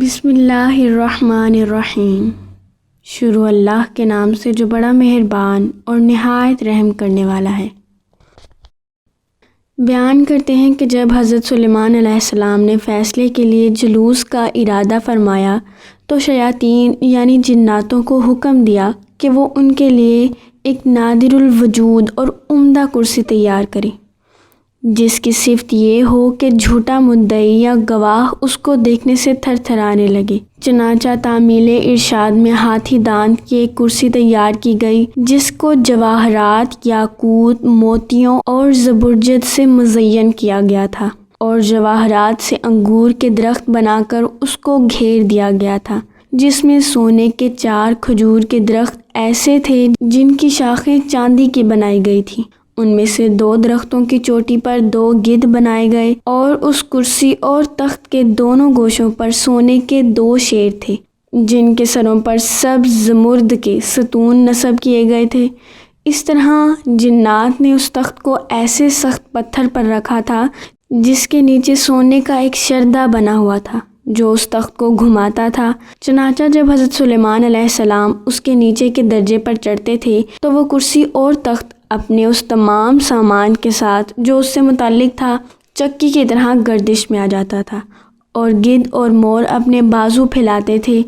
بسم اللہ الرحمن الرحیم۔ شروع اللہ کے نام سے جو بڑا مہربان اور نہایت رحم کرنے والا ہے۔ بیان کرتے ہیں کہ جب حضرت سلیمان علیہ السلام نے فیصلے کے لیے جلوس کا ارادہ فرمایا تو شیاطین یعنی جناتوں کو حکم دیا کہ وہ ان کے لیے ایک نادر الوجود اور عمدہ کرسی تیار کریں، جس کی صفت یہ ہو کہ جھوٹا مدعی یا گواہ اس کو دیکھنے سے تھر تھرانے لگے۔ چنانچہ تعمیل ارشاد میں ہاتھی دانت کی ایک کرسی تیار کی گئی، جس کو جواہرات، یاقوت، موتیوں اور زبرجد سے مزین کیا گیا تھا، اور جواہرات سے انگور کے درخت بنا کر اس کو گھیر دیا گیا تھا، جس میں سونے کے 4 کھجور کے درخت ایسے تھے جن کی شاخیں چاندی کی بنائی گئی تھیں۔ ان میں سے 2 درختوں کی چوٹی پر 2 گدھ بنائے گئے، اور اس کرسی اور تخت کے دونوں گوشوں پر سونے کے 2 شیر تھے، جن کے سروں پر سبز زمرد کے ستون نصب کیے گئے تھے۔ اس طرح جنات نے اس تخت کو ایسے سخت پتھر پر رکھا تھا جس کے نیچے سونے کا ایک شردہ بنا ہوا تھا جو اس تخت کو گھماتا تھا۔ چنانچہ جب حضرت سلیمان علیہ السلام اس کے نیچے کے درجے پر چڑھتے تھے تو وہ کرسی اور تخت اپنے اس تمام سامان کے ساتھ جو اس سے متعلق تھا چکی کی طرح گردش میں آ جاتا تھا، اور گدھ اور مور اپنے بازو پھیلاتے تھے،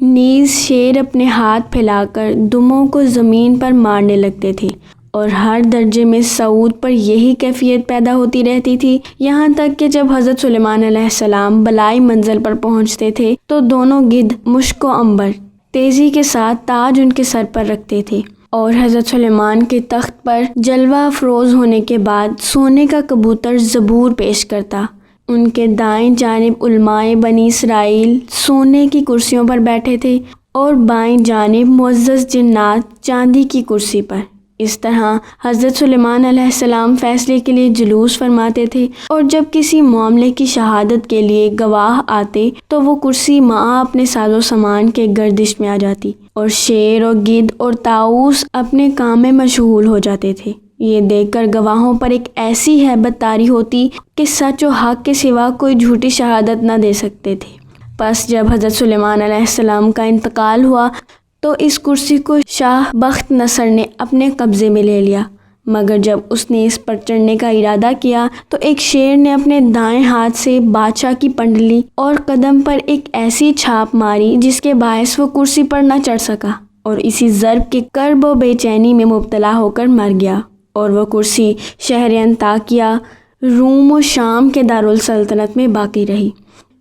نیز شیر اپنے ہاتھ پھیلا کر دموں کو زمین پر مارنے لگتے تھے، اور ہر درجے میں صعود پر یہی کیفیت پیدا ہوتی رہتی تھی، یہاں تک کہ جب حضرت سلیمان علیہ السلام بالائی منزل پر پہنچتے تھے تو دونوں گدھ مشک و عنبر تیزی کے ساتھ تاج ان کے سر پر رکھتے تھے، اور حضرت سلیمان کے تخت پر جلوہ افروز ہونے کے بعد سونے کا کبوتر زبور پیش کرتا۔ ان کے دائیں جانب علماء بنی اسرائیل سونے کی کرسیوں پر بیٹھے تھے، اور بائیں جانب معزز جنات چاندی کی کرسی پر۔ اس طرح حضرت سلیمان علیہ السلام فیصلے کے لیے جلوس فرماتے تھے، اور جب کسی معاملے کی شہادت کے لیے گواہ آتے تو وہ کرسی معاں اپنے ساز و سامان کے گردش میں آ جاتی، اور شیر اور گدھ اور طاؤس اپنے کام میں مشغول ہو جاتے تھے۔ یہ دیکھ کر گواہوں پر ایک ایسی ہیبت طاری ہوتی کہ سچ و حق کے سوا کوئی جھوٹی شہادت نہ دے سکتے تھے۔ پس جب حضرت سلیمان علیہ السلام کا انتقال ہوا تو اس کرسی کو شاہ بخت نصر نے اپنے قبضے میں لے لیا، مگر جب اس نے اس پر چڑھنے کا ارادہ کیا تو ایک شیر نے اپنے دائیں ہاتھ سے بادشاہ کی پنڈلی اور قدم پر ایک ایسی چھاپ ماری جس کے باعث وہ کرسی پر نہ چڑھ سکا، اور اسی ضرب کے کرب و بے چینی میں مبتلا ہو کر مر گیا، اور وہ کرسی شہر انطاکیہ روم و شام کے دارالسلطنت میں باقی رہی،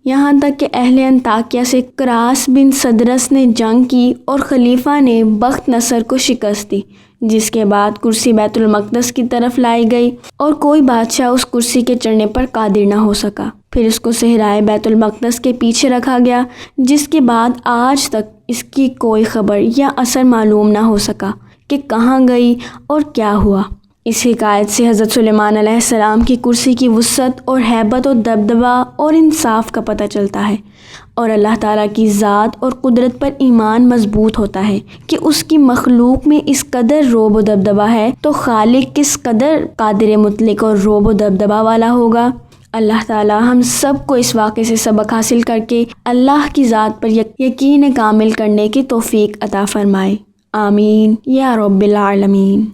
یہاں تک کہ اہل انطاکیہ سے کراس بن صدرس نے جنگ کی اور خلیفہ نے بخت نصر کو شکست دی، جس کے بعد کرسی بیت المقدس کی طرف لائی گئی اور کوئی بادشاہ اس کرسی کے چڑھنے پر قادر نہ ہو سکا۔ پھر اس کو صحرائے بیت المقدس کے پیچھے رکھا گیا، جس کے بعد آج تک اس کی کوئی خبر یا اثر معلوم نہ ہو سکا کہ کہاں گئی اور کیا ہوا۔ اس حکایت سے حضرت سلیمان علیہ السلام کی کرسی کی وسعت اور ہیبت و دبدبہ اور انصاف کا پتہ چلتا ہے، اور اللہ تعالیٰ کی ذات اور قدرت پر ایمان مضبوط ہوتا ہے کہ اس کی مخلوق میں اس قدر رعب و دبدبہ ہے تو خالق کس قدر قادر مطلق اور رعب و دبدبہ والا ہوگا۔ اللہ تعالیٰ ہم سب کو اس واقعے سے سبق حاصل کر کے اللہ کی ذات پر یقین کامل کرنے کی توفیق عطا فرمائے، آمین یا رب العالمین۔